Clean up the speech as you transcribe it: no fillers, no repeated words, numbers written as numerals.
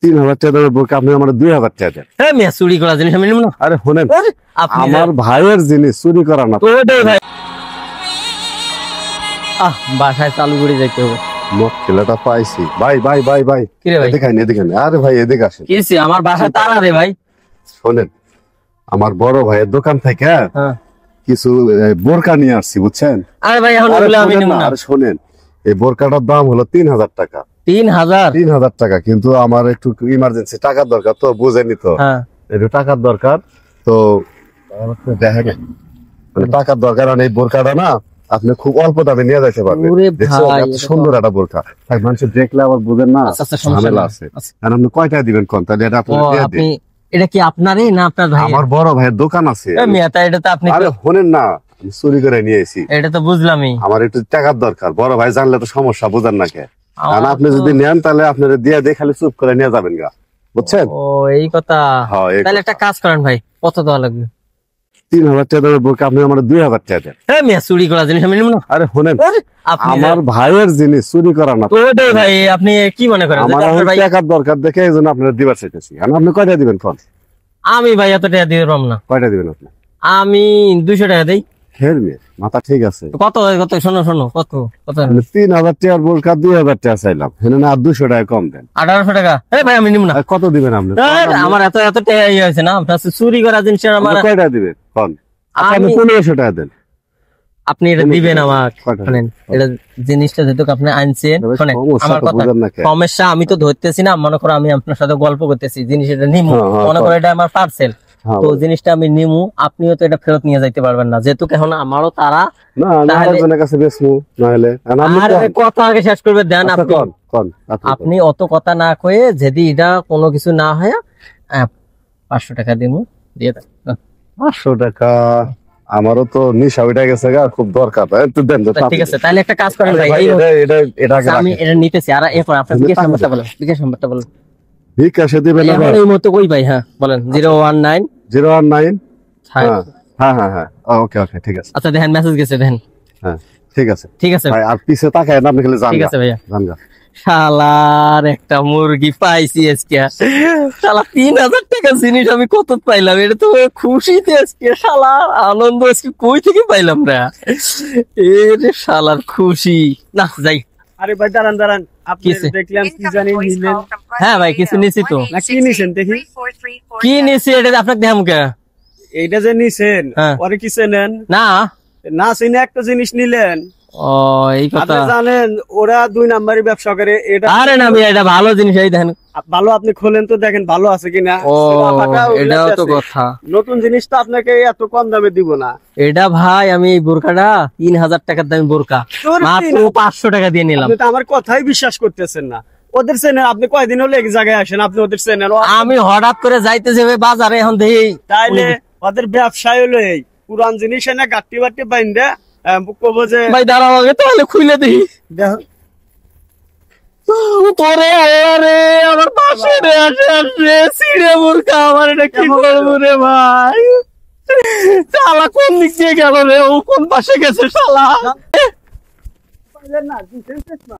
3000 টাকা বোরকা আপনি আমার 2000 টাকা দেন। হ্যাঁ মিয়া, চুরি করা জিনিস আমি নিব না। আরে শুনেন, আপনি আমার ভাইয়ের জিনিস চুরি করা না। ওটাই ভাই, বাসায় চালু করে যাইতে হবে। ছেলেটা পাইছি। ভাই ভাই ভাই ভাই, কি রে ভাই? এদিকে আইন, এদিকে আইন। আরে ভাই এদিকে আসেন। কিছি আমার বাসায় তারা রে ভাই। শোনেন, আমার বড় ভাইয়ের দোকান থেকে হ্যাঁ কিছু বোরকা নিয়ে আসছি, বুঝছেন? আরে ভাই এখন ওগুলো আমি নিব না। আরে শোনেন, এই বোরকাটার দাম হলো 3000 টাকা। 3000 টাকা, কিন্তু আমার একটু ইমার্জেন্সি টাকার দরকার, তো বুঝেনি তো, হ্যাঁ একটু টাকার দরকার। তো দেখেন, মানে টাকার দরকার, আর এই বোরকাটা না আপনি খুব অল্প দামে নিয়ে যাইতে পারবেন। ওরে দেখছেন ভাই, এত সুন্দর একটা বোরকা, তাই মানুষ দেখলে আবার বুঝেন না আচ্ছা, আচ্ছা, সমস্যা ঝামেলা নাই। আছে। আচ্ছা। আর আপনি কয়টা দিবেন কোন? তাহলে এটা আপনি দিয়ে আপনি দিন। এটা কি আপনারই না আপনার ভাই? আমার বড় ভাইয়ের দোকান আছে। মিয়া তাই এটা তো আপনি আরে শোনেন না, আমি চুরি করে নিয়ে এসেছি। এটা তো বুঝলামই। আমার একটু টাকার দরকার, বড় ভাই জানলে তো সমস্যা, বুঝেন না কে? আমার আর আপনি তো- যদি নেন তাহলে আপনার দিয়ে দিয়ে খালি চুপ করে নিয়ে যাবেন গা, বুঝছেন? ও এই কথা। হ্যাঁ, এই তাহলে একটা কাজ করেন ভাই, কত দেওয়া লাগবে? 3000 টাকা বোরকা আপনি আমার 2000 টাকা দেন। হ্যাঁ মিয়া, চুরি করা জিনিস আমি নিব না। আরে শোনেন, আপনি আমার ভাইয়ের জিনিস চুরি করা না। ওটাই ভাই, আপনি কি মনে করেন? আমার যেটা আপনার ভাই, টাকার দরকার দেখে এই জন্য আপনার দিবার চাইতেছি। আর আপনি কয়টা দিবেন কোন? আমি ভাই এত টাকা দিতে পারবো না। কয়টা দিবেন আপনি? আমি 200 টাকা দেই। খের মেয়ে মাথা ঠিক আছে। কত কত শোনো শোনো, কত কত? 3000 টাকার বোরকা 2000 টাকা চাইলাম, হ্যাঁ না? আর 200 টাকা কম দেন। 1800 টাকা। ভাই আমি নিব না। আর কত দিবেন আপনি? আমার এত এত টাকা ইয়ে হয়েছে না, আপনার চুরি করা জিনিস আমার। আপনি কয়টা দিবেন কোন? আপনি আমি- 1500 টাকা দেন। আপনি এটা দিবেন আমাকে। কয়টা? শোনেন, এটা জিনিসটা যেহেতু আপনি আনছেন, তবে শোনেন সমস্যা আমার তো কথা, বুঝেন না কে? সমস্যা আমি তো ধরতেছি না, মনে করো আমি আপনার সাথে গল্প করতেছি, জিনিস এটা নিমু, হ্যাঁ, হ্যাঁ, মনে করো এটা আমার পার্সেল, হ্যাঁ, তো বলেন। জিনিসটা আমি নিমু, আপনিও তো এটা ফেরত নিয়ে যাইতে পারবেন না, যেহেতু এখন আমারও তারা। না আমি তাহলে- আরেকজনের কাছে বেচমু না হলে। আর আপনি আর কোন? কথা আগে শেষ করবে দেন আচ্ছা, আপনি। কোন কোন আপনি কোন? আপনি অত কথা না কয়ে যদি এটা কোনো কিছু না হয় 500 টাকা দিমু, দিয়ে দেন। 500 টাকা? আমারও তো নিশা উঠে গেছে গা, খুব দরকার। একটু দেন তো, ঠিক আছে, তাহলে একটা কাজ করেন ভাই, ভাই, এই এটা আগে আমি রাখেন। এটা নিতেছি, আর এরপর আপনার কিন্তু বিকাশ টাকা নাম্বারটা বলেন, বিকাশ নাম্বারটা বলেন। ঠিক আছে, দিবেন এখন আবার। এই মুহূর্তে কই ভাই? হ্যাঁ বলেন। 019। 019। হ্যাঁ। হ্যাঁ হ্যাঁ হ্যাঁ, ওকে ওকে, ঠিক আছে। আচ্ছা দেখেন, মেসেজ গেছে দেখেন। হ্যাঁ ঠিক আছে ঠিক আছে, ভাই, আর পিছে তাকায় না, আপনি খালি জান ঠিক আছে ভাইয়া। গা। শালার একটা মুরগি পাইছি আজকে। শালা 3000 টাকা জিনিস আমি কত পাইলাম, এটা তো খুশিতে আজকে, শালার আনন্দ আজকে কই থেকে পাইলাম না। এ রে শালার খুশি না, যাই। আরে ভাই দাঁড়ান দাঁড়ান, আপনি কিসে? দেখলাম কি জানি নিলেন হ্যাঁ ভাই, কিছু নিছি তো। না, কি নিছেন দেখি? কি নিছি এটা আপনাকে দেখাম কে? এইটা যে নিছেন, হ্যাঁ। পরে কিসে নেন? না, না চিনে একটা জিনিস নিলেন। ও এই কথা। আপনি জানেন ওরা 2 নাম্বারই ব্যবসা করে। এটা আরে না ভাই, এটা ভালো জিনিস, এই দেখেন। ভালো, আপনি খোলেন তো দেখেন ভালো আছে কিনা। ও সেটা ফাঁকা ওগুলা এটাও তো আছে। কথা। নতুন জিনিস তো আপনাকে এত কম দামে দিব না। এটা ভাই আমি এই বোরকাটা 3000 টাকার দামি বোরকা তোর মাত্র 500 টাকা দিয়ে নিলাম। আপনি তো আমার কথাই বিশ্বাস করতেছেন না। ওদের চেনেন, আপনি কয়দিন হলে এক জায়গায় আসেন, আপনি ওদের চেনেন। আমি হঠাৎ করে যাইতেছি ভাই বাজারে, এখন দেখি তাইলে ওদের ব্যবসায় হলো এই পুরান জিনিস এনে গাট্টি বাট্টি বাইন্দা কব যে ভাই দাঁড়াও আগে তাহলে খুলে দিই। দেখো তোরে আরে আমার পাশে রে আসে আসে সিরে বোরকা, আমার এটা কি করবো রে ভাই? শালা কোন দিক দিয়ে গেল রে? ও কোন পাশে গেছে শালা? না